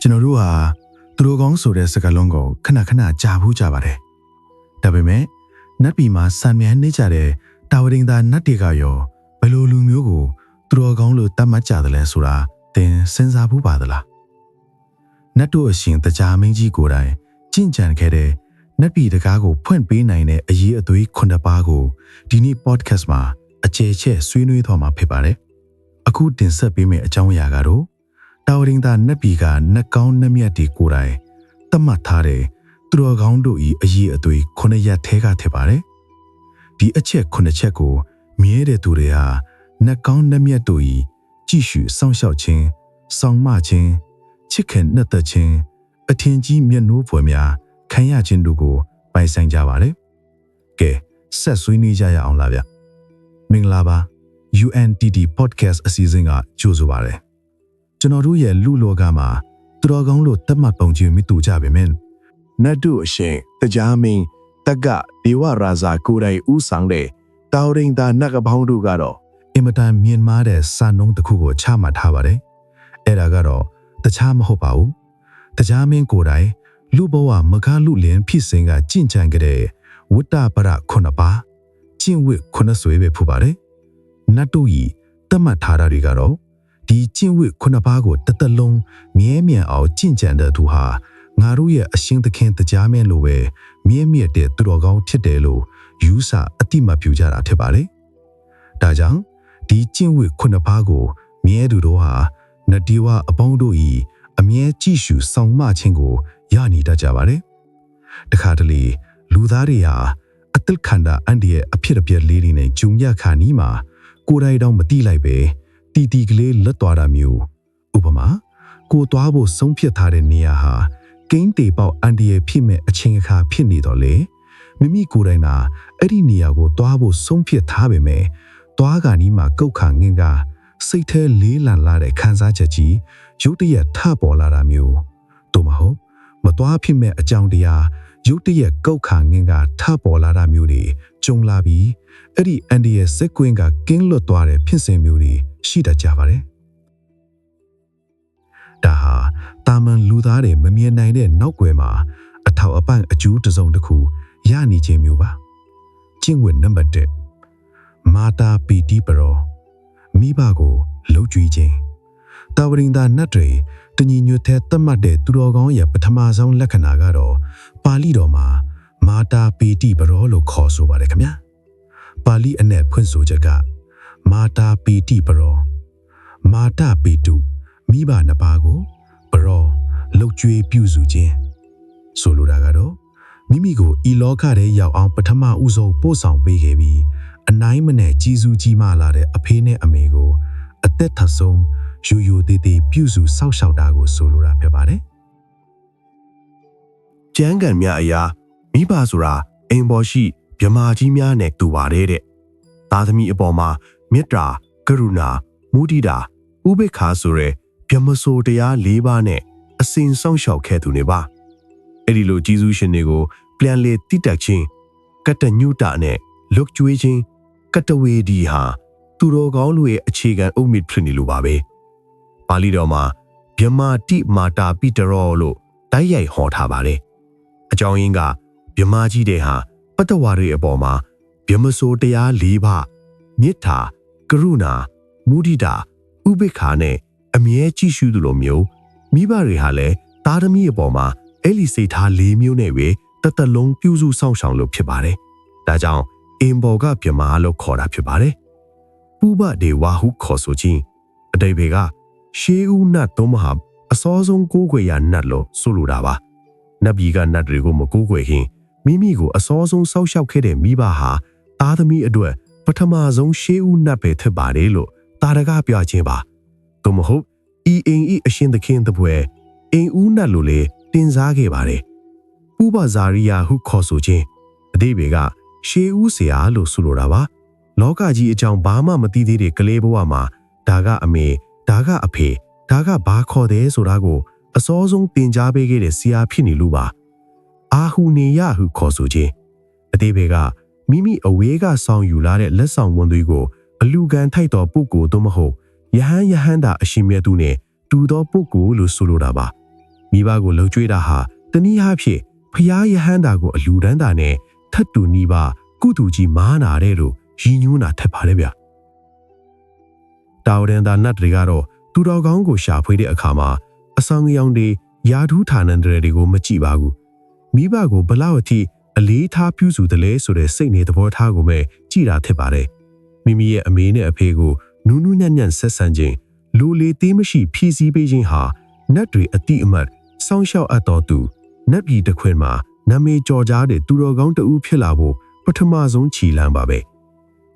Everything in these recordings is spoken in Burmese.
ကျွန်တော်တို့ဟာသူတို့ကောင်းဆိုတဲ့စကားလုံးကိုခဏခဏကြားဘူးကြပါတယ်။ဒါပေမဲ့နတ်ပြည်မှာစံမြန်းနေကြတဲ့တာဝရင်သားနတ်တွေကရောဘယ်လိုလူမျိုးကိုသူတို့ကောင်းလို့တတ်မှတ်ကြတယ်လဲဆိုတာသင်စဉ်းစားဘူးပါသလား။နတ်တို့အရှင်တရားမင်းကြီးကိုယ်တိုင်ကြင်ကြံခဲ့တဲ့နတ်ပြည်တကားကိုဖွင့်ပေးနိုင်တဲ့အရေးအသွေး9ပါးကိုဒီနေ့ podcast မှာအကျယ်ချဲ့ဆွေးနွေးသွားမှာဖြစ်ပါတယ်။အခုတင်ဆက်ပေးမယ့်အကြောင်းအရာကတော့တာဝရင်သားနတ်ပြည်ကနတ်ကောင်းနတ်မြတ်တွေကိုယ်တိုင်သတ်မှတ်ထားတဲ့သူတော်ကောင်းတို့၏အရေးအသွေး9ရပ်ထဲကထည့်ပါတယ်။ဒီအချက်9ချက်ကိုမြဲတဲ့သူတွေဟာနတ်ကောင်းနတ်မြတ်တို့၏ကြည်ရှုစောင့်ရှောက်ခြင်းစောင့်မခြင်းချစ်ခင်နှက်သက်ခြင်းအထင်ကြီးမျက်နှိုးဖွယ်များခံရခြင်းတို့ကိုပိုင်ဆိုင်ကြပါတယ်။ကဲဆက်ဆွေးနွေးကြရအောင်လားဗျ။မင်္ဂလာပါ UNTD podcast အစီအစဉ်ကကြိုဆိုပါရစေ။ကျွန်တော်တို့ရဲ့လူလောကမှာသူတော်ကောင်းလို့သတ်မှတ်ပုံချင်းမတူကြပါမယ်။နတ်တို့အရှင်တရားမင်းတက္ကဒေဝရာဇာကိုယ်တိုင်ဦးဆောင်တဲ့တာဝရင်သားနတ်ကပေါင်းတို့ကတော့အင်မတန်မြင့်မားတဲ့စာနှုန်းတစ်ခုကိုချမှတ်ထားပါတယ်။အဲ့ဒါကတော့တခြားမဟုတ်ပါဘူး။တရားမင်းကိုယ်တိုင်လူဘဝမကားလူလင်ဖြစ်စဉ်ကကြင်ကြံကြတဲ့ဝတ္တပရ9ပါးကျင့်ဝတ်9ဆွေပဲဖြစ်ပါတယ်။နတ်တို့ဤသတ်မှတ်ထားတာတွေကတော့ဒီကျင့်ဝတ်9ပါးကိုတသက်လုံးမြဲမြံအောင်ကျင့်ကြံတဲ့သူဟာငါတို့ရဲ့အရှင်သခင်တရားမင်းလိုပဲမြဲမြတ်တဲ့သူတော်ကောင်းဖြစ်တယ်လို့ယူဆအတိမပြုကြတာဖြစ်ပါတယ်။ဒါကြောင့်ဒီကျင့်ဝတ်9ပါးကိုမြဲသူတို့ဟာနတ်ဒီဝအပေါင်းတို့ဤအမြဲကြည့်ရှုဆောင်မခြင်းကိုရနေတတ်ကြပါတယ်။တခါတလေလူသားတွေဟာအသက်ခန္ဓာအန္တရာယ်အဖြစ်အပျက်လေးတွေနဲ့ဂျုံရခါနီးမှာကိုယ်တိုင်တော့မတိလိုက်ပဲတီကလေးလက်သွားတာမျိုးဥပမာကိုသွားဖို့ဆုံးဖြတ်ထားတဲ့နေရာဟာကိန်းတေပေါက်အန္တရာယ်ဖြစ်မဲ့အချိန်အခါဖြစ်နေတော့လေမိမိကိုယ်တိုင်ကအဲ့ဒီနေရာကိုသွားဖို့ဆုံးဖြတ်ထားပေမဲ့သွားကနီးမှာကုတ်ခါငင်ကစိတ်ထဲလေးလံလာတဲ့ခံစားချက်ကြီးရုတ်တရက်ထပေါ်လာတာမျိုးတို့မဟုတ်မသွားဖြစ်မဲ့အကြောင်းတရားရုတ်တရက်ကုတ်ခါငင်ကထပေါ်လာတာမျိုးတွေကြုံလာပြီးအဲ့ဒီအန်ဒီရဲ့စက်ကွင်းကကင်းလွတ်သွားတဲ့ဖြစ်စဉ်မျိုးတွေရှိတတ်ကြပါတယ်။ဒါဟာတာမန်လူသားတွေမမြင်နိုင်တဲ့နောက်ွယ်မှာအထောက်အပံ့အကျိုးတစ်စုံတစ်ခုရနေခြင်းမျိုးပါ။ကျင့်ဝတ်နံပါတ်1မာတာပီတိပရောမိဘကိုလှုပ်ကြွေးခြင်းတာဝရင်သားနတ်တွေတညီညွတ်တဲ့သတ်မှတ်တဲ့သူတော်ကောင်းရဲ့ပထမဆုံးလက္ခဏာကတော့ပါဠိတော်မှာမာတာပီတိပရောလို့ခေါ်ဆိုပါတယ်ခင်ဗျာပါဠိအနဲ့ဖွင့်ဆိုချက်ကမာတာပီတိပရောမာတာပီတုမိဘနှစ်ပါးကိုပရောလှုပ်ကြွေးပြုစုခြင်းဆိုလိုတာကတော့မိမိကိုဤလောကထဲရောက်အောင်ပထမဦးဆုံးပို့ဆောင်ပေးခဲ့ပြီးအနိုင်မနဲ့ကြီးစုကြီးမားလာတဲ့အဖေနဲ့အမေကိုအသက်ထဆုံးယူယူသေးသေးပြုစုစောင့်ရှောက်တာကိုဆိုလိုတာဖြစ်ပါတယ်။ကျမ်းဂန်များအရာမိဘဆိုတာအိမ်ပေါ်ရှိမြမာကြီးများနဲ့တူပါတယ်တဲ့။သားသမီးအပေါ်မှာမေတ္တာကရုဏာမုဒိတာဥပေက္ခဆိုတဲ့ဗြဟ္မစိုးတရား၄ပါးနဲ့အစဉ်စောင့်ရှောက်ခဲ့သူတွေပါ။အဲ့ဒီလိုကြီးစုရှင်တွေကိုပြန်လေတိတက်ခြင်းကတ္တညုတနဲ့လွတ်ကျွေးခြင်းကတ္တဝေဒီဟာသူတော်ကောင်းလူရဲ့အခြေခံအုတ်မြစ်ဖြစ်နေလို့ပါပဲ။ပါဠိတော်မှာဗြဟ္မာတိမာတာပိတရောလို့တိုက်ရိုက်ဟောထားပါတယ်။အကြောင်းရင်းကဗြဟ္မာကြီးတဲ့ဟာပတ္တဝါတွေအပေါ်မှာဗြဟ္မစိုးတရား၄ပါးမေတ္တာကရုဏာမုဒိတာဥပေက္ခနဲ့အမြဲကြည့်ရှုသူလိုမျိုးမိဘတွေဟာလည်းသားသမီးအပေါ်မှာအဲ့ဒီစိတ်ထား၄မျိုးနဲ့ပဲတသက်လုံးပြုစုစောင့်ရှောက်လို့ဖြစ်ပါတယ်။ဒါကြောင့်အင်ဘော်ကဗြဟ္မာလို့ခေါ်တာဖြစ်ပါတယ်။ပုဗ္ဗဒေဝဟုခေါ်ဆိုခြင်းအတိတ်ဘေကရှေးဦးနတ်သုံးမဟာအစောဆုံးကိုးကွယ်ရနတ်လို့ဆိုလိုတာပါ။နတ်ပြည်ကနတ်တွေကိုမကိုးကွယ်ခင်မိမိကိုအစောဆုံးစောက်ရှောက်ခဲ့တဲ့မိဘဟာသားသမီးအတွက်ပထမဆုံးရှေးဦးနတ်ပဲဖြစ်ပါတယ်လို့တာရကပြောခြင်းပါ။သို့မဟုတ်ဤအိမ်ဤအရှင်သခင်တပွဲအိမ်ဦးနတ်လို့လေတင်စားခဲ့ပါတယ်။ဥပဇာရိယဟုခေါ်ဆိုခြင်းအတိတ်ဘေကရှေးဦးဆရာလို့ဆိုလိုတာပါ။လောကကြီးအကြောင်းဘာမှမသိသေးတဲ့ကလေးဘဝမှာဒါကအမေဒါကအဖေဒါကဘာခေါ်တယ်ဆိုတာကိုအစောဆုံးသင်ကြားပေးခဲ့တဲ့ဆရာဖြစ်နေလို့ပါအာဟုနေယဟုခေါ်ဆိုခြင်းအသေးဘေကမိမိအဝေးကဆောင်ယူလာတဲ့လက်ဆောင်ဝန်တွေကိုအလူခံထိုက်တော်ပုဂ္ဂိုလ်သို့မဟုတ်ယဟန်တာအရှင်မြတ်သူနဲ့တူသောပုဂ္ဂိုလ်လို့ဆိုလိုတာပါ မိဘကိုလှုပ်ကြွေးတာဟာတနည်းအားဖြင့်ဖျားရဟန်းတာကိုအလူတန်းတာနဲ့ထတ်တူနီးပါကုတူကြီးမားနာတဲ့လို့ရည်ညွှန်းတာထက်ပါတယ်ဗျတာဝရင်သာနတ်တွေကတော့သူတော်ကောင်းကိုရှာဖွေတဲ့အခါမှာအဆောင်အယောင်တွေယာထူးဌာနန္တရတွေကိုမကြည့်ပါဘူးမိဘကိုဘလောက်အထိအလေးထားပြုစုတယ်လဲဆိုတဲ့စိတ်နေသဘောထားကိုပဲကြည်တာဖြစ်ပါတယ်မိမိရဲ့အမေနဲ့အဖေကိုနူးနူးညံ့ညံ့ဆက်ဆံခြင်းလူလေသေးမရှိဖြည့်ဆည်းပေးခြင်းဟာနတ်တွေအတိအမှတ်စောင့်ရှောက်အပ်တော်သူနတ်ပြည်တစ်ခွင်မှာနာမည်ကျော်ကြားတဲ့သူတော်ကောင်းတဦးဖြစ်လာဖို့ပထမဆုံးခြေလှမ်းပါပဲ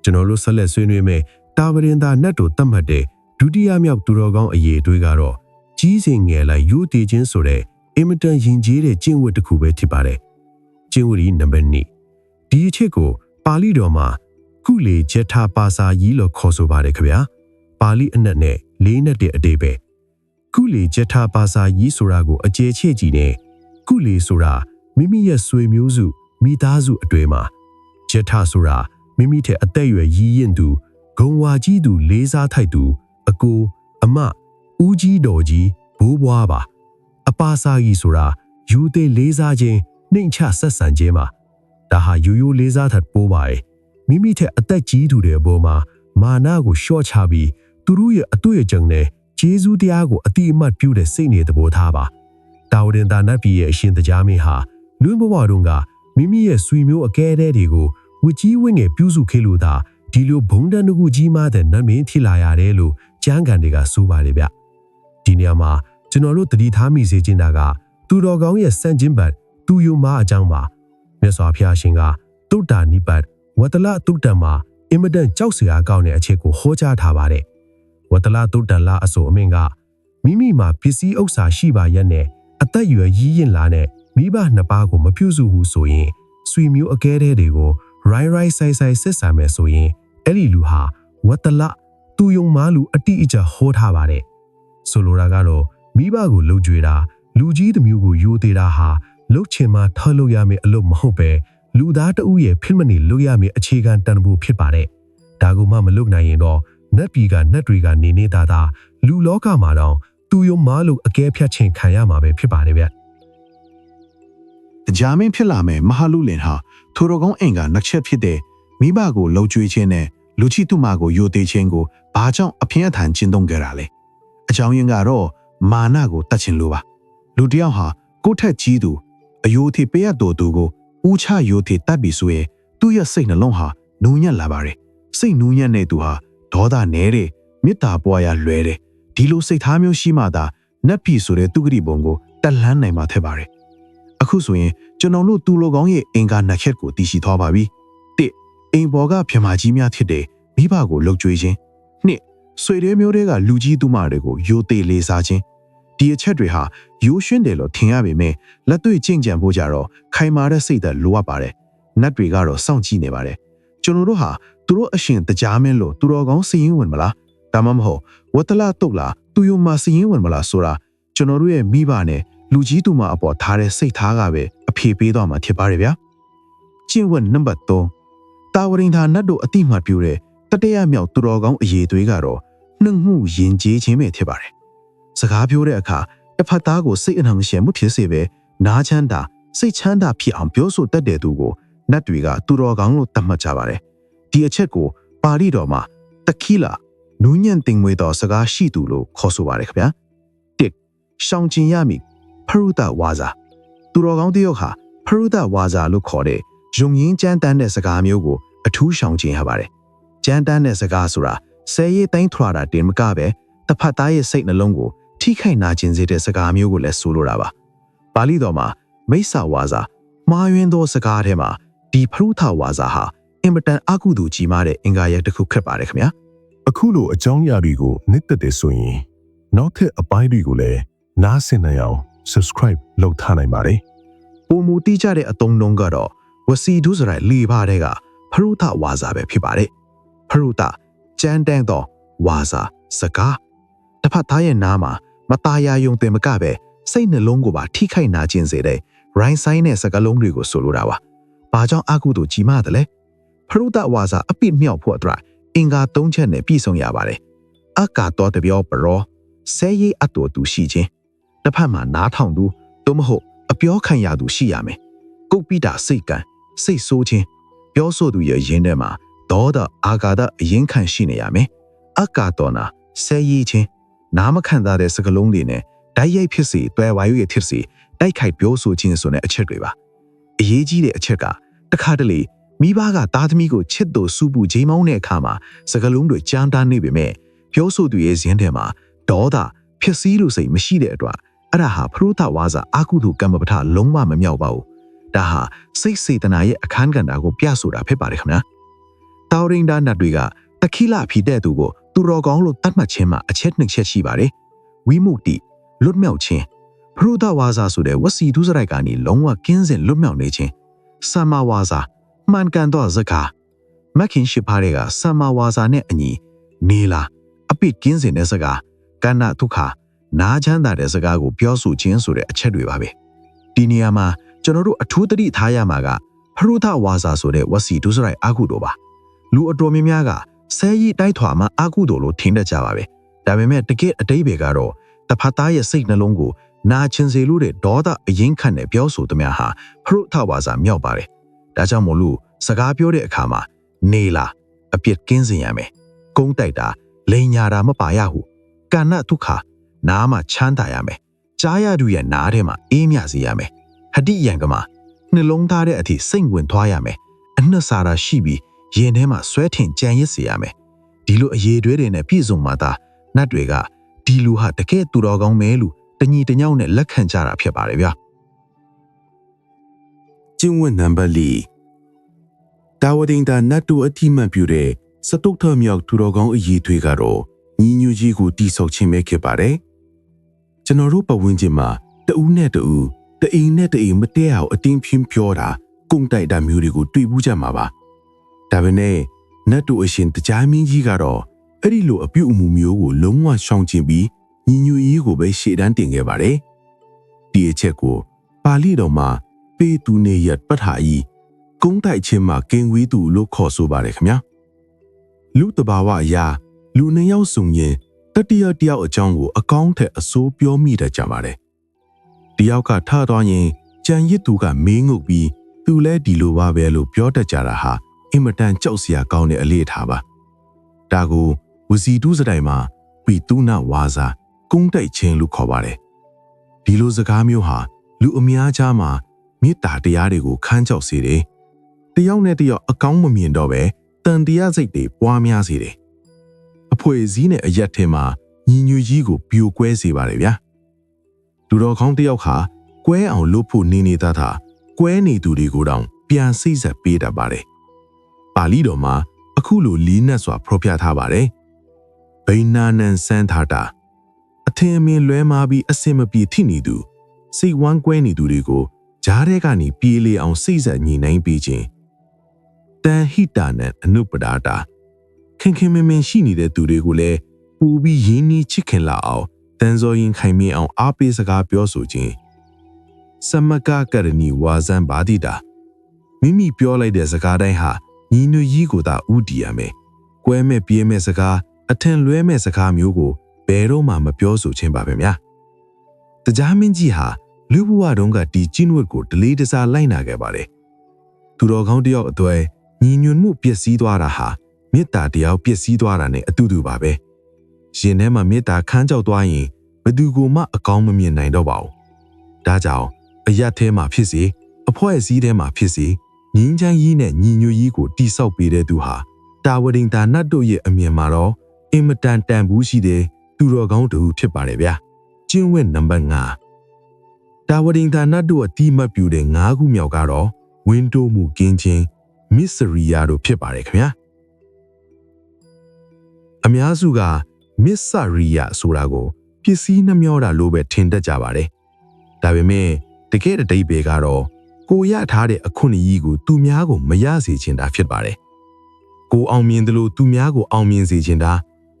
ကျွန်တော်တို့ဆက်လက်ဆွေးနွေးမယ်တာဝရင်သာနတ်တို့သတ်မှတ်တဲ့ဒုတိယမြောက်သူတော်ကောင်းအရေးတွေကတော့ကြီးစင်ငယ်လိုက်ရိုးတည်ခြင်းဆိုတဲ့အင်မတန်ယဉ်ကျေးတဲ့ကျင့်ဝတ်တစ်ခုပဲဖြစ်ပါတယ်ကျင့်ဝတ်ဒီနံပါတ်2ဒီအချက်ကိုပါဠိတော်မှာကုလေဂျထာပါစာကြီးလို့ခေါ်ဆိုပါတယ်ခင်ဗျာပါဠိအနက်နဲ့လေးနက်တဲ့အတိတ်ပဲကုလေဂျထာပါစာကြီးဆိုတာကိုအကျယ်ချဲ့ကြည့်နေကုလေဆိုတာမိမိရဲ့ဆွေမျိုးစုမိသားစုအတွေ့မှာဂျထာဆိုတာမိမိထက်အသက်အရွယ်ကြီးရင်သူဂုံဝါကြီးသူလေးစားထိုက်သူအကိုအမဦးကြီးတော်ကြီးဘိုးဘွားပါအပါစာကြီးဆိုတာယူသေးလေးစားခြင်းနှိမ်ချဆက်ဆံခြင်းမှာဒါဟာရိုးရိုးလေးစားထက်ပိုးပါရဲ့မိမိထက်အသက်ကြီးသူတွေအပေါ်မှာမာနကိုလျှော့ချပြီးသူတို့ရဲ့အတွေ့အကြုံနဲ့ဂျေဇုတရားကိုအတိအမှတ်ပြုတဲ့စိတ်နေသဘောထားပါတာဝရင်သာနတ်ပြည်ရဲ့အရှင်တရားမင်းဟာလူဘဝတုန်းကမိမိရဲ့ဆွေမျိုးအကဲတဲ့တွေကိုဝကြီးဝင်းငယ်ပြုစုခဲ့လို့သာဒီလိုဘုံတန်တကူကြီးမားတဲ့နတ်မင်းဖြစ်လာရတယ်လို့ကျမ်းဂန်တွေကဆိုပါတယ်ဗျဒီနေရာမှာကျွန်တော်တို့တတိထားမိစေချင်တာကသူတော်ကောင်းရဲ့စံကျင်ဘတ်သူယုံမအကြောင်းပါမြတ်စွာဘုရားရှင်ကတုတ္တာနိပတ်ဝတ္တလတုတ္တမှာအင်မတန်ကြောက်စရာကောင်းတဲ့အချက်ကိုဟောကြားထားပါတယ်ဝတ္တလတုတ္တလအဆိုအမင်းကမိမိမှာပစ္စည်းဥစ္စာရှိပါရဲ့နဲ့အသက်အရွယ်ကြီးရင်လာတဲ့မိဘနှစ်ပါးကိုမပြုစုဘူးဆိုရင်ဆွေမျိုးအကဲတဲ့တွေကိုရိုင်းဆိုင်ဆက်ဆံမယ်ဆိုရင်အဲ့ဒီလူဟာဝတ္တလသူယုံမလူအတိအကျဟောထားပါတယ်ဆိုလိုတာကတော့မိဘကိုလှုပ်ကြွေတာလူကြီးတစ်မျိုးကိုယိုသေးတာဟာလှုပ်ချင်မှထောက်လို့ရမယ့်အလုပ်မဟုတ်ပဲလူသားတဦးရဲ့ဖြစ်မနေလုပ်ရမယ့်အခြေခံတန်ဖိုးဖြစ်ပါတယ်ဒါကမှမလုပ်နိုင်ရင်တော့နတ်ပြည်ကနတ်တွေကနေနေတာသာလူလောကမှာတော့သူယုံမလို့အကဲဖြတ်ခြင်းခံရမှာပဲဖြစ်ပါတယ်ဗျတရားမင်းဖြစ်လာမယ်မဟာလူလင်ဟာသူတော်ကောင်းအင်ကနှစ်ချက်ဖြစ်တဲ့မိဘကိုလှုပ်ကြွေးခြင်းနဲ့လူချစ်သူမကိုယိုသေးခြင်းကိုဘာကြောင့်အပြင်းအထန်ကျင့်သုံးကြတာလဲအကြောင်းရင်းကတော့မာနကိုတတ်ခြင်းလိုပါလူတယောက်ဟာကိုယ့်ထက်ကြီးသူအယိုးထိပေးရတော်သူကိုဦးချယိုးထိတတ်ပြီးဆိုရင်သူ့ရဲ့စိတ်နှလုံးဟာနူးညံ့လာပါတယ်စိတ်နူးညံ့တဲ့သူဟာဒေါသနည်းတယ်မေတ္တာပွားရလွယ်တယ်ဒီလိုစိတ်ထားမျိုးရှိမှသာနတ်ပြည်ဆိုတဲ့သူဂတိဘုံကိုတက်လှမ်းနိုင်မှာထက်ပါတယ်အခုဆိုရင်ကျွန်တော်တို့သူလိုကောင်းရဲ့အင်္ဂါနက်ခက်ကိုသိရှိသွားပါပြီ1အိမ်ပေါ်ကဗြဟ္မာကြီးများဖြစ်တဲ့မိဘကိုလှုပ်ကြွေးခြင်း2ဆွေတွေမျိုးတွေကလူကြီးသူမတွေကိုယိုသေးလေးစားခြင်းဒီအချက်တွေဟာရိုးရှင်းတယ်လို့ထင်ရပေမဲ့လက်တွေ့ကျင့်ကြံဖို့ကြတော့ခိုင်မာတဲ့စိတ်သက်လိုအပ်ပါတယ်နတ်တွေကတော့စောင့်ကြည့်နေပါတယ်ကျွန်တော်တို့ဟာသူတို့အရှင်တရားမင်းလို့သူတော်ကောင်းစည်ရင်ဝင်မလားဒါမှမဟုတ်ဝတ္တလတုတ်လားသူယုံမှာစည်ရင်ဝင်မလားဆိုတာကျွန်တော်တို့ရဲ့မိဘနဲ့လူကြီးသူမအပေါ်ထားတဲ့စိတ်ထားကပဲအဖြေပေးသွားမှာဖြစ်ပါတယ်ဗျာကျင့်ဝတ်နံပါတ်3တာဝရင်သာနတ်တို့အတိမတ်ပြုတဲ့တတိယမြောက်သူတော်ကောင်းအရေးတွေကတော့နှုတ်မှုယဉ်ကျေးခြင်းပဲဖြစ်ပါတယ်စကားပြောတဲ့အခါတစ်ဖက်သားကိုစိတ်အနှံရှည်မှုဖြစ်စေပဲနားချမ်းတာစိတ်ချမ်းသာဖြစ်အောင်ပြောဆိုတတ်တဲ့သူကိုနတ်တွေကသူတော်ကောင်းလို့သတ်မှတ်ကြပါတယ်ဒီအချက်ကိုပါဠိတော်မှာတခိလာနူးညံ့တင်ငွေတော်စကားရှိသူလို့ခေါ်ဆိုပါတယ်ခင်ဗျာ1ရှောင်ကျင်ရမည်ဖရုဒဝါစာသူတော်ကောင်းတယောက်ဟာဖရုဒဝါစာလို့ခေါ်တဲ့ယုံရင်းကြမ်းတမ်းတဲ့စကားမျိုးကိုအထူးရှောင်ကျင်ရပါတယ်ကြမ်းတမ်းတဲ့စကားဆိုတာဆယ်ရည်တိုင်းထွာတာတင်မကပဲတစ်ဖက်သားရဲ့စိတ်နှလုံးကိုထိခိုက်နာကျင်စေတဲ့စကားမျိုးကိုလည်းဆိုလိုတာပါပါဠိတော်မှာမိစ္ဆာဝါစာမှားယွင်းသောစကားထဲမှာဒီဖရုဒဝါစာဟာအင်မတန်အကုသိုလ်ကြီးမားတဲ့အင်္ဂါရပ်တစ်ခုဖြစ်ပါတယ်ခင်ဗျာအခုလိုအကြောင်းအရာတွေကိုနှစ်သက်တယ်ဆိုရင်နောက်ထပ်အပိုင်းတွေကိုလည်းနားဆင်နိုင်အောင် subscribe လုပ်ထားနိုင်ပါတယ်ပုံမူတိကျတဲ့အသုံးနှုန်းကတော့ဝစီဒုစရိုက်လေးပါးတဲ့ကဖရုဒဝါစာပဲဖြစ်ပါတယ်ဖရုဒကြမ်းတမ်းသောဝါစာစကားတစ်ဖက်သားရဲ့နားမှာမตายယုံတင်မကပဲစိတ်နှလုံးကိုပါထိခိုက်နာကျင်စေတဲ့ရိုင်းဆိုင်တဲ့စကားလုံးတွေကိုဆိုလိုတာပါ။ဘာကြောင့်အကုသိုလ်ကြီးမားတယ်လဲ။ဖရုဒဝါစာအပိမြောက်ဖို့အတွက်အင်္ဂါ3ချက်နဲ့ပြည့်စုံရပါတယ်။အကာတော်တပြောပရောဆဲရိတ်အတော်သူရှိခြင်း တစ်ဖက်မှာနားထောင်သူသို့မဟုတ်အပြောခံရသူရှိရမယ်ကုတ်ပိတာစိတ်ကံစိတ်ဆိုးခြင်းပြောဆိုသူရဲ့ရင်းထဲမှာဒေါသအာဃာတအရင်ခံရှိနေရမယ်အကာတော်နာဆဲရည်ခြင်းနားမခံတဲ့စကလုံးတွေနဲ့တိုက်ရိုက်ဖြစ်စေတွဲဝါရွေဖြစ်စေတိုက်ခိုက်ပြောဆိုခြင်းဆိုတဲ့အချက်တွေပါအရေးကြီးတဲ့အချက်ကတခါတလေမိဘကသားသမီးကိုချစ်သူစူပူချိန်မောင်းတဲ့အခါမှာစကလုံးတွေကြမ်းတမ်းနေပေမဲ့ပြောဆိုသူရဲ့ဇင်းထဲမှာဒေါသဖြစ်စည်းလို့စိတ်မရှိတဲ့အတွက်အဲ့ဒါဟာဖရုသဝါစာအာကုသိုလ်ကမ္မပဋ္ဌလုံးဝမမြောက်ပါဘူးဒါဟာစိတ်စေတနာရဲ့အခန်းကဏ္ဍကိုပြဆိုတာဖြစ်ပါတယ်ခင်ဗျာတာဝရင်ဒါနတ်တွေကတခိလဖြီတဲ့သူကိုသူတော်ကောင်းလို့တတ်မှတ်ခြင်းမှာအချက်နှစ်ချက်ရှိပါတယ်ဝိမု တိလွတ်မြောက်ခြင်းဖရုဒဝါစာဆိုတဲ့ဝစီဒုစရိုက်ကနေလုံးဝကင်းစင်လွတ်မြောက်နေခြင်းသမ္မာဝါစာမှန်ကန်သောစကားမခင်ရှိဖားတွေကသမ္မာဝါစာနဲ့အညီနေလာအပိကင်းစင်တဲ့စကားကဏ္ဍဒုက္ခနာချမ်းသာတဲ့စကားကိုပြောဆိုခြင်းဆိုတဲ့အချက်တွေပါပဲဒီနေရာမှာကျွန်တော်တို့အထူးသတိထားရမှာကဖရုဒဝါစာဆိုတဲ့ဝစီဒုစရိုက်အာကုသိုလ်ပါလူအတော်များများကဆဲရီတိုက်ထွာမှာအာကုသိုလ်လို့ထင်တတ်ကြပါပဲဒါပေမဲ့တကယ်အတိတ်ပဲကတော့တဖတ်သားရဲ့စိတ်နှလုံးကိုနာချင်စေလို့တဲ့ဒေါသအရင်ခံတဲ့ပြောဆိုသမျှဟာဖရုထဝါစာမြောက်ပါတယ်ဒါကြောင့်မို့လို့စကားပြောတဲ့အခါမှာနေလာအပြစ်ကင်းစင်ရမယ်ကုန်းတိုက်တာလိန်ညာတာမပါရဟုကဏ္ဍဒုက္ခနားမှာချမ်းသာရမယ်ကြားရသူရဲ့နားထဲမှာအေးမြစေရမယ်ဟတိယံကမှာနှလုံးသားတဲ့အထိစိတ်ဝင်သွားရမယ်အနှစ်စာရာရှိပြီးရင်ထဲမှာဆွဲထင်ကြံရစ်စေရမယ်ဒီလိုအရေးတွေနဲ့ပြည့်စုံမှသာနတ်တွေကဒီလူဟာတကယ်သူတော်ကောင်းမဲလို့တညီတညောင်းနဲ့လက်ခံကြတာဖြစ်ပါတယ်ဗျာကျင့်ဝတ်နံပါတ်၄တာဝရင်တာနတ်တို့အတိမတ်ပြုတဲ့စတုထမြောက်သူတော်ကောင်းအရေးတွေကတော့ညီညွတ်ကြီးကိုတိဆောက်ခြင်းပဲဖြစ်ပါတယ်ကျွန်တော်တို့ပဝင်းချင်းမှာတဦးနဲ့တဦးတအိမ်နဲ့တအိမ်မတဲအောင်အတင်းဖြင်းပြောတာကုန်းတိုက်တာမျိုးတွေကိုတွေ့ဘူးကြမှာပါဒါပေမဲ့နတ်တို့အရှင်တရားမင်းကြီးကတော့အဲ့ဒီလိုအပြုအမူမျိုးကိုလုံးဝရှောင်ကျဉ်ပြီးညီညွတ်ရေးကိုပဲရှေ့တန်းတင်ခဲ့ပါတယ်ဒီအချက်ကိုပါဠိတော်မှာပေသူနေရပဋ္ဌာယီကုန်းတိုက်ခြင်းမှာကင်ဝေးသူလို့ခေါ်ဆိုပါတယ်ခင်ဗျာလူတဘာဝအရာလူနှစ်ယောက်စုံရင်တတိယတယောက်အကြောင်းကိုအကောင်းထက်အဆိုးပြောမိတတ်ကြပါတယ်တယောက်ကထသွားရင်ကြံရစ်သူကမေးငုတ်ပြီးသူလဲဒီလိုပါပဲလို့ပြောတတ်ကြတာဟာအင်မတန်ကြောက်စရာကောင်းတဲ့အလေးထားပါဒါကိုဝစီတုစတိုင်မှာပိတုနာဝါစာကုန်းတိုက်ခြင်းလို့ခေါ်ပါတယ်ဒီလိုစကားမျိုးဟာလူအများကြားမှာမေတ္တာတရားတွေကိုခန်းကြောက်စေတယ်တယောက်နဲ့တယောက်အကောင်းမမြင်တော့ပဲတန်တရားစိတ်တွေပွားများစေတယ်အဖွဲ့အစည်းနဲ့အရက်ထဲမှာညီညွတ်ကြီးကိုပြိုကွဲစေပါတယ်ဗျာလူတော်ကောင်းတယောက်ဟာကွဲအောင်လုပ်ဖို့နေသားတာကွဲနေသူတွေကိုတောင်ပြန်စိတ်ဆက်ပေးတတ်ပါတယ်ပါဠိတော်မှာအခုလိုလေးနက်စွာဖော်ပြထားပါတယ်ဘိနာနံစံထာတာအထင်အမြင်လွဲမှားပြီးအစင်မပြေထိနေသူစိတ်ဝမ်းကွဲနေသူတွေကိုဂျားထဲကနေပြေးလေအောင်စိတ်ဆက်ညှိနှိုင်းပေးခြင်းတန်ဟိတာနံအနုပဒါတာခင်ခင်မင်မင်ရှိနေတဲ့သူတွေကိုလည်းပူပြီးရင်းနှီးချစ်ခင်လာအောင်တန်စောရင်ခိုင်မြဲအောင်အားပေးစကားပြောဆိုခြင်းသမကကရဏီဝါဇံဘာတိတာမိမိပြောလိုက်တဲ့စကားတိုင်းဟာညီညွတ်ရေးကိုသာဥတည်ရမယ်။ကွဲမဲ့ပြေးမဲ့စကားအထင်လွဲမဲ့စကားမျိုးကိုဘယ်တော့မှမပြောဆိုခြင်းပါပဲဗျာ။တရားမင်းကြီးဟာလူဘဝတုန်းကဒီကျင့်ဝတ်ကိုဒလေးတစားလိုက်နာခဲ့ပါတယ်။သူတော်ကောင်းတယောက်အသွဲညီညွတ်မှုပျက်စီးသွားတာဟာမေတ္တာတရားပျက်စီးသွားတာနဲ့အတူတူပါပဲ။ရှင်ထဲမှာမေတ္တာခန်းကြောက်သွားရင်ဘယ်သူကိုမှအကောင်းမမြင်နိုင်တော့ပါဘူး။ဒါကြောင့်အရက်ထဲမှာဖြစ်စေအဖွဲ့အစည်းထဲမှာဖြစ်စေငင်းချမ်းကြီးနဲ့ညီညွတ်ရေးကိုတိဆောက်ပေးတဲ့သူဟာတာဝရင်တာနတ်တို့ရဲ့အမြင်မှာတော့အင်မတန်တန်ဘူးရှိတဲ့သူတော်ကောင်းတူဖြစ်ပါတယ်ဗျာကျင့်ဝတ်နံပါတ်5တာဝရင်တာနတ်တို့အတိမတ်ပြူတဲ့5ခုမြောက်ကတော့ဝင်းတိုးမှုကင်းခြင်းမစ္စရိယာတို့ဖြစ်ပါတယ်ခင်ဗျာအများစုကမစ္စရိယာဆိုတာကိုပစ္စည်းနှမျောတာလို့ပဲထင်တတ်ကြပါတယ်ဒါပေမဲ့တကယ်အဓိပ္ပာယ်ကတော့ကိုရထားတဲ့အခွင့်အရေးကိုသူများကိုမရစေချင်တာဖြစ်ပါတယ်။ကိုအောင်မြင်တယ်လို့သူများကိုအောင်မြင်စေချင်တာ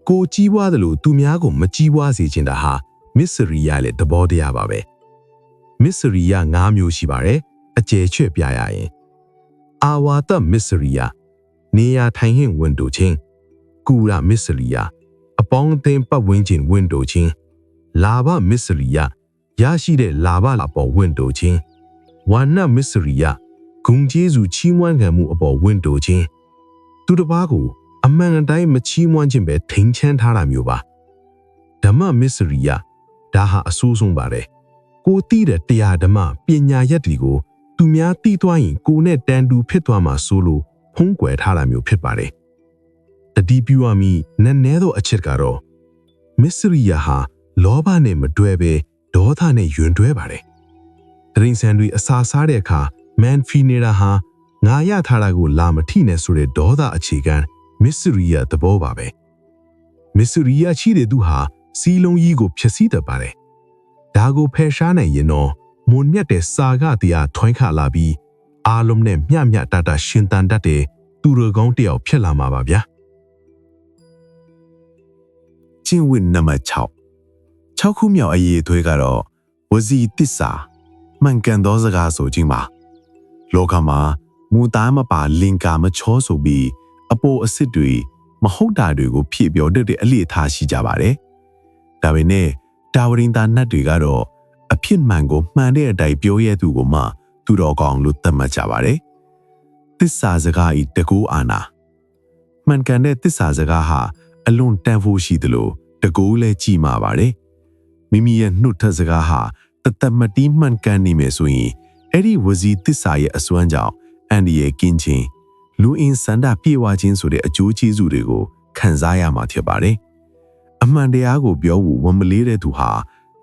ကိုကြီးပွားတယ်လို့သူများကိုမကြီးပွားစေချင်တာဟာမစ္စရိယရဲ့သဘောတရားပါပဲ။မစ္စရိယ5မျိုးရှိပါတယ်။အကျယ်ချွတ်ပြရရင်အာဝါဒမစ္စရိယနေရာထိုင်ဟင်ဝန်တိုချင်းကုရမစ္စရိယအပေါင်းအသင်းပတ်ဝန်းကျင်ဝန်တိုချင်းလာဘမစ္စရိယရ ရရှိတဲ့လာဘအပေါ်ဝင်တိုခြင်းဝါနမစ္စရိယဂုံကျေးဇူးချီးမွမ်းခံမှုအပေါ်ဝင်တိုခြင်းသူတစ်ပါးကိုအမှန်တိုင်းမချီးမွမ်းခြင်းပဲထိန်ချမ်းထားတာမျိုးပါဓမ္မမစ္စရိယဒါဟာအဆိုးဆုံးပါတယ်ကိုသိတဲ့တရားဓမ္မပညာရက်တွေကိုသူများသိသွားရင်ကိုနဲ့တန်တူဖြစ်သွားမှာဆိုလို့ဖုံးကွယ်ထားတာမျိုးဖြစ်ပါတယ်တတိပြုရမည်နည်းနည်းသောအချက်ကတော့မစ္စရိယဟာလောဘနဲ့မတွဲပဲဒေါသနဲ့ယွန်တွဲပါတယ်တရင်ဆန်တွေအစာစားတဲ့အခါမန်ဖီနေတာဟာငါရထားတာကိုလာမထိနဲ့ဆိုတဲ့ဒေါသအခြေခံမစ္စရိယသဘောပါပဲမစ္စရိယရှိတဲ့သူဟာစီလုံးကြီးကိုဖျက်ဆီးတတ်ပါတယ်ဒါကိုဖယ်ရှားနိုင်ရင်တော့မွန်မြတ်တဲ့စာကတရားထွန်းခလာပြီးအားလုံးနဲ့မျှမျှတတရှင်တန်တတ်တဲ့သူတော်ကောင်းတယောက်ဖြစ်လာမှာပါဗျာကျင့်ဝတ်နံပါတ်6ခုမြောက်အရေးသွေးကတော့ဝစီတစ္ဆာမှန်ကန်သောစကားဆိုခြင်းပါလောကမှာမူသားမပါလင်ကာမချောဆိုပြီးအပေါ်အစစ်တွေမဟုတ်တာတွေကိုဖြည့်ပြောတတ်တဲ့အလေထားရှိကြပါတယ်ဒါပေမဲ့တာဝရင်သားနတ်တွေကတော့အဖြစ်မှန်ကိုမှန်တဲ့အတိုင်းပြောရသူကိုမှသူတော်ကောင်းလို့သတ်မှတ်ကြပါတယ်တစ္ဆာစကားဤတကူအာနာမှန်ကန်တဲ့တစ္ဆာစကားဟာအလွန်တန်ဖိုးရှိသလိုတကူလည်းကြီးမာပါတယ်မိမိရဲ့နှုတ်ထစကားဟာတသက်မတီးမှန်ကန်နေမယ်ဆိုရင်အဲ့ဒီဝစီတစ္ဆာရဲ့အစွမ်းကြောင့်အန်ဒီရဲ့ကင်းခြင်းလူအင်းစန္ဒပြေဝခြင်းဆိုတဲ့အကျိုးကျေးဇူးတွေကိုခံစားရမှာဖြစ်ပါတယ်အမှန်တရားကိုပြောဖို့ဝန်မလေးတဲ့သူဟာ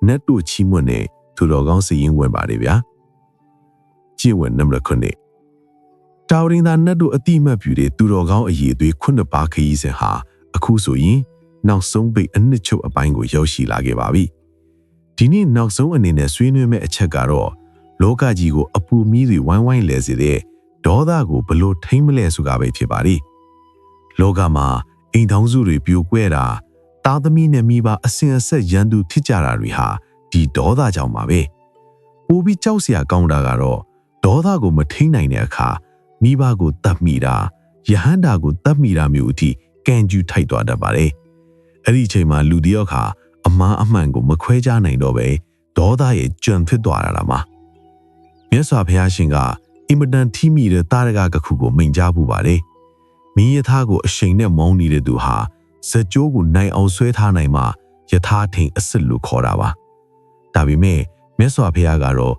နတ်တို့ချီးမွမ်းတဲ့သူတော်ကောင်းစည်ရင်ဝင်ပါတယ်ဗျာကျင့်ဝတ်နံပါတ်9တာဝရင်သားနတ်တို့အတိမတ်ပြုတဲ့သူတော်ကောင်းအရေးသွေး9ပါးခရီးစဉ်ဟာအခုဆိုရင်နောက်ဆုံးပိတ်အနှစ်ချုပ်အပိုင်းကိုရောက်ရှိလာခဲ့ပါပြီဒီနေ့နောက်ဆုံးအနေနဲ့ဆွေးနွေးမယ့်အချက်ကတော့လောကကြီးကိုအပူမီးတွေဝိုင်းဝိုင်းလဲစေတဲ့ဒေါသကိုဘလို့ထိမ့်မလဲဆိုတာပဲဖြစ်ပါလိမ့်လောကမှာအိမ်ထောင်စုတွေပြိုကွဲတာသားသမီးနဲ့မိဘအစဉ်အဆက်ရန်သူဖြစ်ကြတာတွေဟာဒီဒေါသကြောင့်ပါပဲပိုပြီးကြောက်စရာကောင်းတာကတော့ဒေါသကိုမထိန်းနိုင်တဲ့အခါမိဘကိုတတ်မိတာယဟန္တာကိုတတ်မိတာမျိုးအထိကံကျူထိုက်သွားတတ်ပါတယ်အဲ့ဒီအချိန်မှာလူတယောက်ဟာအမားအမှန်ကိုမခွဲခြားနိုင်တော့ပဲဒေါသရဲ့ကြွံဖြစ်သွားတာမှာမြတ်စွာဘုရားရှင်ကအင်မတန်ထိမိတဲ့တာရကခုကိုမိန့်ကြားပူပါတယ်မင်းယထာကိုအရှိန်နဲ့မောင်းနေတဲ့သူဟာဇကြိုးကိုနိုင်အောင်ဆွဲထားနိုင်မှယထာထိန်အစစ်လို့ခေါ်တာပါဒါပေမဲ့မြတ်စွာဘုရားကတော့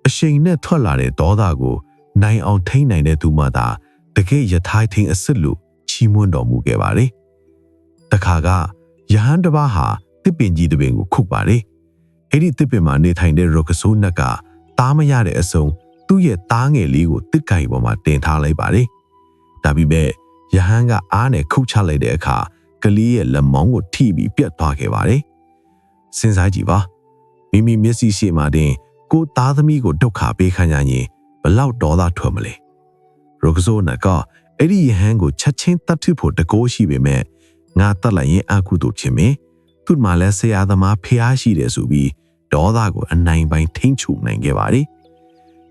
အရှိန်နဲ့ထွက်လာတဲ့ဒေါသကိုနိုင်အောင်ထိန်းနိုင်တဲ့သူမှသာတကယ်ယထာထိန်အစစ်လို့ချီးမွမ်းတော်မူခဲ့ပါတယ်တခါကယဟန်တစ်ပါးဟာတစ်ပင်ကြီးတစ်ပင်ကိုခုတ်ပါတယ်အဲ့ဒီတစ်ပင်မှာနေထိုင်တဲ့ရောကဆိုးနတ်ကတားမရတဲ့အစုံသူ့ရဲ့သားငယ်လေးကိုတစ်ကိုင်ပေါ်မှာတင်ထားလိုက်ပါတယ်ဒါပေမဲ့ယဟန်ကအားနဲ့ခုတ်ချလိုက်တဲ့အခါကလေးရဲ့လက်မောင်းကိုထိပြီးပြတ်သွားခဲ့ပါတယ်စဉ်းစားကြည့်ပါမိမိမျက်စိရှိမှတင်ကိုသားသမီးကိုဒုက္ခပေးခံရရင်ဘလောက်ဒေါသထွက်မလဲရောကဆိုးနတ်ကအဲ့ဒီယဟန်ကိုချက်ချင်းတတ်ထုဖို့တကိုးရှိပေမဲ့ငါတတ်လိုက်ရင်အကုသို့ဖြစ်မယ်သူ့မှာလည်းဆရာသမားဖျားရှိတယ်ဆိုပြီးဒေါသကိုအနိုင်ပိုင်းထိန်းချုပ်နိုင်ခဲ့ပါတယ်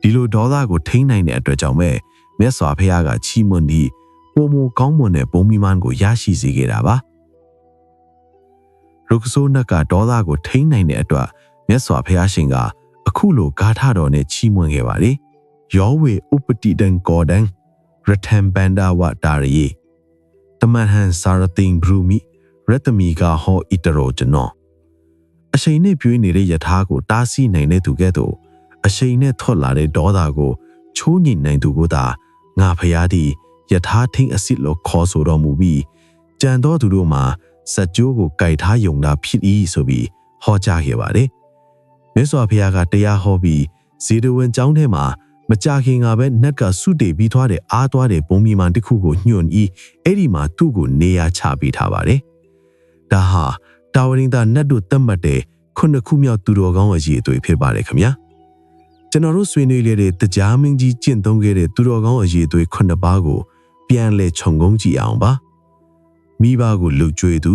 ဒီလိုဒေါသကိုထိန်းနိုင်တဲ့အတွက်ကြောင့်ပဲမြတ်စွာဘုရားကချီးမွမ်းပြီးပုံမကောင်းမွန်တဲ့ပုံမိမန်းကိုရရှိစေခဲ့တာပါရုပ်ဆိုးနတ်ကဒေါသကိုထိန်းနိုင်တဲ့အတွက်မြတ်စွာဘုရားရှင်ကအခုလိုဂါထာတော်နဲ့ချီးမွမ်းခဲ့ပါတယ်ယောဝေဥပတိတံကောဒံရထံပန္ဒဝတာရေတမန်ဟန်စာရတိန်ဘရူမီရတမီကဟောဣတရောကျွန်တော်အရှိန်နဲ့ပြွေးနေတဲ့ယထာကိုတားဆီးနိုင်တဲ့သူကဲ့သို့အရှိန်နဲ့ထွက်လာတဲ့ဒေါသကိုချိုးညှိနိုင်သူကိုသာငါဖျားသည်ယထာထိန်အစစ်လို့ခေါ်ဆိုတော်မူပြီးကြံတော်သူတို့မှာစကြိုးကိုကြိုက်ထားယုံတာဖြစ်၏ဆိုပြီးဟောကြားခဲ့ပါတယ်မြတ်စွာဘုရားကတရားဟောပြီးဇေဒဝင်ကျောင်းထဲမှာမကြခင်ကပဲနတ်ကဆုတေပြီးသွားတဲ့အားသွားတဲ့ပုံမီမန်တစ်ခုကိုညွှန်ဤအဲ့ဒီမှာသူ့ကိုနေရာချပေးထားပါတယ်ဒါဟာတာဝရင်သားနတ်တို့တတ်မှတ်တဲ့9ခုမြောက်သူတော်ကောင်းအရေးအသွေးဖြစ်ပါတယ်ခင်ဗျာကျွန်တော်တို့ဆွေးနွေးလေတဲ့တရားမင်းကြီးကျင့်သုံးခဲ့တဲ့သူတော်ကောင်းအရေးအသွေး9ပါးကိုပြန်လဲခြုံငုံကြည့်အောင်ပါမိဘကိုလှုပ်ကြွေးသူ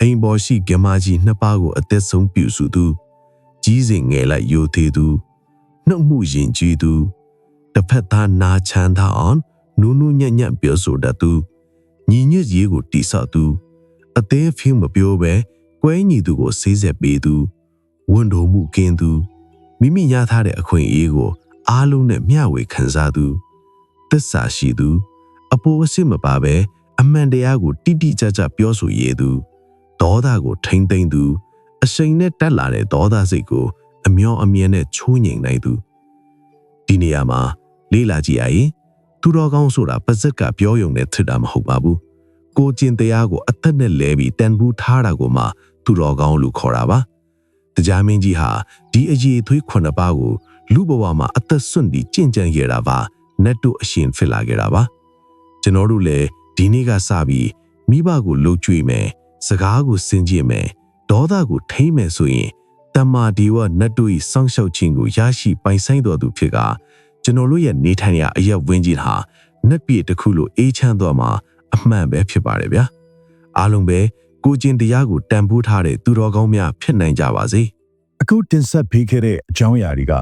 အိမ်ပေါ်ရှိဂမကြီး2ပါးကိုအသက်ဆုံးပြုစုသူကြီးစဉ်ငယ်လိုက်ယိုသေးသူနှုတ်မှုရင်ကြည်သူတစ်ဖက်သားနာချမ်းသာအောင်နူးနူးညံ့ညံ့ပြောဆိုတတ်သူညီညွတ်ရေးကိုတိဆောက်သူအသေးဖင်းမပြောပဲကွဲညီသူကိုဆေးဆက်ပေးသူဝ ဝန်တိုမှုကင်းသူမိမိရထားတဲ့အခွင့်အရေးကိုအားလုံးနဲ့မျှဝေခံစားသူသစ္စာရှိသူအပေါ်အစစ်မပါဘဲအမှန်တရားကိုတိတိကျကျပြောဆိုရသူဒေါသကိုထိမ့်သိမ့်သူအရှိန်နဲ့တက်လာတဲ့ဒေါသစိတ်ကိုအမျောအမြင်နဲ့ချိုးငိမ်နိုင်သူဒီနေရာမှာလေးလာကြည့်ရရင်သူတော်ကောင်းဆိုတာပါဇက်ကပြောယုံနဲ့ထစ်တာမဟုတ်ပါဘူးကိုကျင်တရားကိုအသက်နဲ့လဲပြီးတန်ဖိုးထားတာကိုမှသူတော်ကောင်းလို့ခေါ်တာပါတရားမင်းကြီးဟာဒီအရေးသွေးခုနှစ်ပါးကိုလူဘဝမှာအသက်ဆွန့်ပြီးကြင်ကြံခဲ့တာပါနတ်တို့အရှင်ဖြစ်လာခဲ့တာပါကျွန်တော်တို့လည်းဒီနေ့ကစပြီးမိဘကိုလှုပ်ကြွေးမယ်စကားကိုစင်ကြင်မယ်ဒေါသကိုထိမ့်မယ်ဆိုရင်တမ္မာဒီဝနတ်တို့၏စောင့်ရှောက်ခြင်းကိုရရှိပိုင်ဆိုင်တော်သူဖြစ်ကကျွန်တော်တို့ရဲ့နေထိုင်ရာအရက်ဝင်းကြီးဟာနတ်ပြည်တစ်ခုလိုအေးချမ်းသွားမှာအမှန်ပဲဖြစ်ပါတယ်ဗျာအားလုံးပဲကိုကျင်တရားကိုတန်ဖိုးထားတဲ့သူတော်ကောင်းများဖြစ်နိုင်ကြပါစေအခုတင်ဆက်ပေးခဲ့တဲ့အကြောင်းအရာတွေက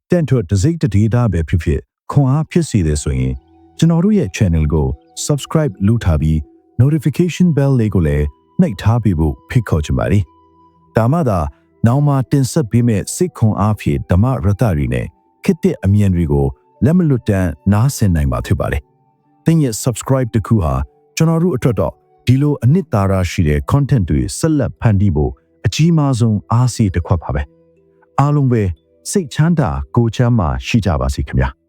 တင့်ထွတ်တစိမ့်တဒေတာပဲဖြစ်ဖြစ်ခွန်အားဖြစ်စေတယ်ဆိုရင်ကျွန်တော်တို့ရဲ့ channel ကို subscribe လုပ်ထားပြီး notification bell လေးကိုလည်းနှိပ်ထားပေးဖို့ဖိတ်ခေါ်ချင်ပါတယ်ဒါမှသာနောက်မှတင်ဆက်ပေးမဲ့စိတ်ခွန်အားဖြင့်ဓမ္မရတ္တတွေနဲ့ခေတ်တဲ့အမြင်တွေကိုလက်မလွတ်တမ်းနားဆင်နိုင်မှာဖြစ်ပါတယ်။တင်ရဲ့ subscribe တခုဟာကျွန်တော်တို့အတွက်တော့ဒီလိုအနှစ်သာရရှိတဲ့ content တွေဆက်လက်ဖန်တီးဖို့အကြီးမားဆုံးအားစီးတစ်ခွက်ပါပဲ။အားလုံးပဲစိတ်ချမ်းသာကိုယ်ချမ်းသာရှိကြပါစေခင်ဗျာ။